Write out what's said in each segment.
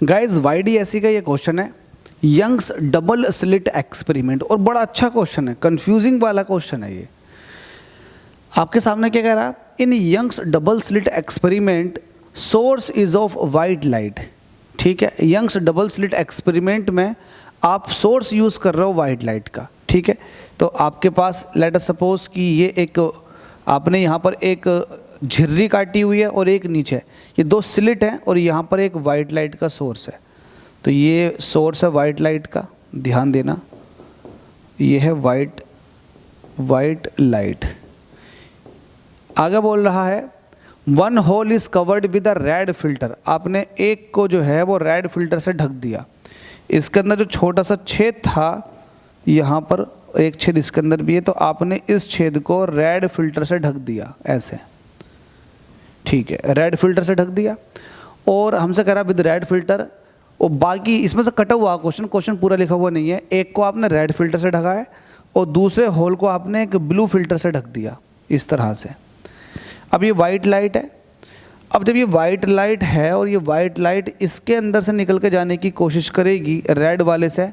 Guys YDSE का ये question है, यंग्स डबल स्लिट एक्सपेरिमेंट, और बड़ा अच्छा क्वेश्चन है, कंफ्यूजिंग वाला क्वेश्चन है ये। आपके सामने क्या कह रहा है, in Young's double slit experiment source is of white light. ठीक है, यंग्स डबल स्लिट एक्सपेरिमेंट में आप सोर्स यूज कर रहे हो वाइट लाइट का। ठीक है, तो आपके पास लेट अस सपोज कि ये एक आपने यहाँ पर एक झिर्री काटी हुई है और एक नीचे, ये दो स्लिट हैं और यहाँ पर एक वाइट लाइट का सोर्स है। तो ये सोर्स है वाइट लाइट का, ध्यान देना, ये है वाइट लाइट। आगे बोल रहा है one hole is covered with a red filter. आपने एक को जो है वो रेड फिल्टर से ढक दिया। इसके अंदर जो छोटा सा छेद था, यहाँ पर एक छेद इसके अंदर भी है, तो आपने इस छेद को रेड फिल्टर से ढक दिया ऐसे। ठीक है, रेड फिल्टर से ढक दिया और हमसे कह रहा विद रेड फिल्टर, और बाकी इसमें से कटा हुआ क्वेश्चन पूरा लिखा हुआ नहीं है। एक को आपने रेड फिल्टर से ढका है और दूसरे होल को आपने एक ब्लू फिल्टर से ढक दिया इस तरह से। अब ये वाइट लाइट है। अब जब ये वाइट लाइट है और ये वाइट लाइट इसके अंदर से निकल के जाने की कोशिश करेगी रेड वाले से,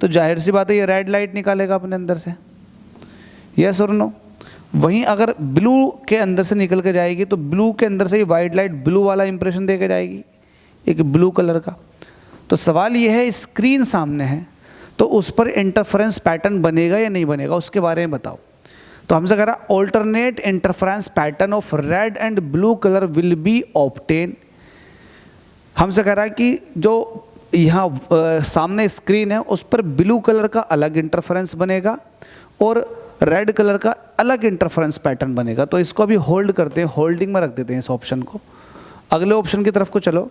तो जाहिर सी बात है ये रेड लाइट निकालेगा अपने अंदर से, यस और नो। वहीं अगर ब्लू के अंदर से निकल के जाएगी तो ब्लू के अंदर से ये वाइट लाइट ब्लू वाला इंप्रेशन दे के जाएगी, एक ब्लू कलर का। तो सवाल ये है, स्क्रीन सामने है तो उस पर इंटरफेरेंस पैटर्न बनेगा या नहीं बनेगा, उसके बारे में बताओ। तो हमसे कह रहा alternate interference pattern of red and blue colour will be obtain. हमसे कह रहा है कि जो यहाँ सामने स्क्रीन है उस पर ब्लू कलर का अलग इंटरफेरेंस बनेगा और रेड कलर का अलग इंटरफेरेंस पैटर्न बनेगा। तो इसको अभी होल्ड करते हैं, होल्डिंग में रख देते हैं इस ऑप्शन को। अगले ऑप्शन की तरफ को चलो।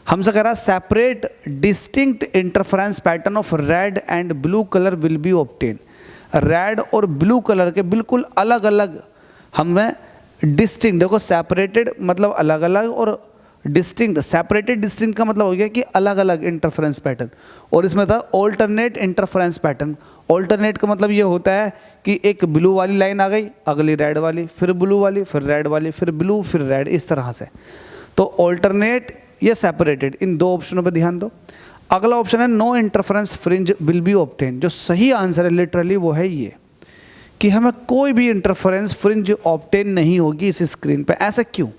हमसे कह रहा separate distinct interference pattern of red and blue colour will be obtain. Red और ब्लू कलर के बिल्कुल अलग अलग हमें डिस्टिंक्ट, देखो सेपरेटेड मतलब अलग अलग और डिस्टिंक्ट, सेपरेटेड डिस्टिंक्ट का मतलब हो गया कि अलग अलग इंटरफेरेंस पैटर्न। और इसमें था ऑल्टरनेट इंटरफेरेंस पैटर्न। ऑल्टरनेट का मतलब ये होता है कि एक ब्लू वाली लाइन आ गई, अगली रेड वाली, फिर ब्लू वाली, फिर रेड वाली, फिर ब्लू, फिर रेड, इस तरह से। तो ऑल्टरनेट या सेपरेटेड, इन दो ऑप्शनों पर ध्यान दो। अगला ऑप्शन है no interference fringe will be obtain. जो सही आंसर है लिटरली वो है ये कि हमें कोई भी इंटरफेरेंस फ्रिंज ऑब्टेन नहीं होगी इस स्क्रीन पे। ऐसा क्यों?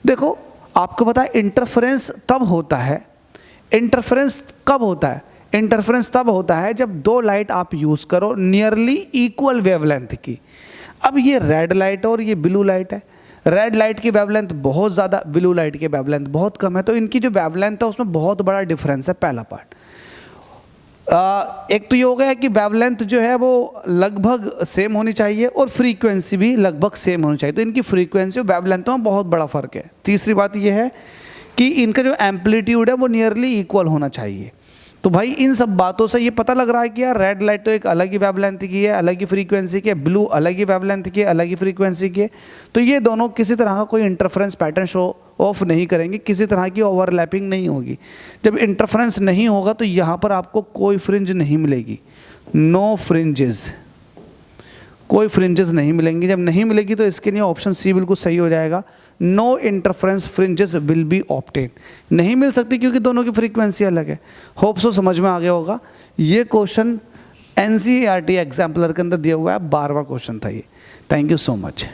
देखो आपको पता है इंटरफेरेंस तब होता है, इंटरफेरेंस कब होता है? इंटरफेरेंस तब होता है जब दो लाइट आप यूज़ करो नियरली इक्वल वेवलेंथ की। अब ये रेड लाइट और ये ब्लू लाइट है। रेड लाइट की वेवलेंथ बहुत ज़्यादा, ब्लू लाइट की वेवलेंथ बहुत कम है, तो इनकी जो वेवलेंथ है उसमें बहुत बड़ा डिफरेंस है। पहला पार्ट एक तो ये हो गया कि वेवलेंथ जो है वो लगभग सेम होनी चाहिए और फ्रीक्वेंसी भी लगभग सेम होनी चाहिए। तो इनकी फ्रीक्वेंसी और वेवलेंथ में बहुत बड़ा फ़र्क है। तीसरी बात ये है कि इनका जो एम्पलीट्यूड है वो नियरली इक्वल होना चाहिए। तो भाई इन सब बातों से ये पता लग रहा है कि यार रेड लाइट तो एक अलग ही वेवलेंथ की है, अलग ही फ्रीक्वेंसी की है, ब्लू अलग ही वेवलेंथ की है, अलग ही फ्रीक्वेंसी की है। तो ये दोनों किसी तरह का कोई इंटरफेरेंस पैटर्न शो ऑफ नहीं करेंगे, किसी तरह की ओवरलैपिंग नहीं होगी। जब इंटरफेरेंस नहीं होगा तो यहाँ पर आपको कोई फ्रिंज नहीं मिलेगी, नो फ्रिंजेस, कोई फ्रिंजेस नहीं मिलेंगी। जब नहीं मिलेगी तो इसके लिए ऑप्शन सी बिल्कुल सही हो जाएगा, no interference fringes will be obtain. नहीं मिल सकती क्योंकि दोनों की फ्रीक्वेंसी अलग है। होप सो समझ में आ गया होगा। ये क्वेश्चन NCERT एग्जाम्पलर के अंदर दिया हुआ है, 12वां क्वेश्चन था ये। Thank you so much.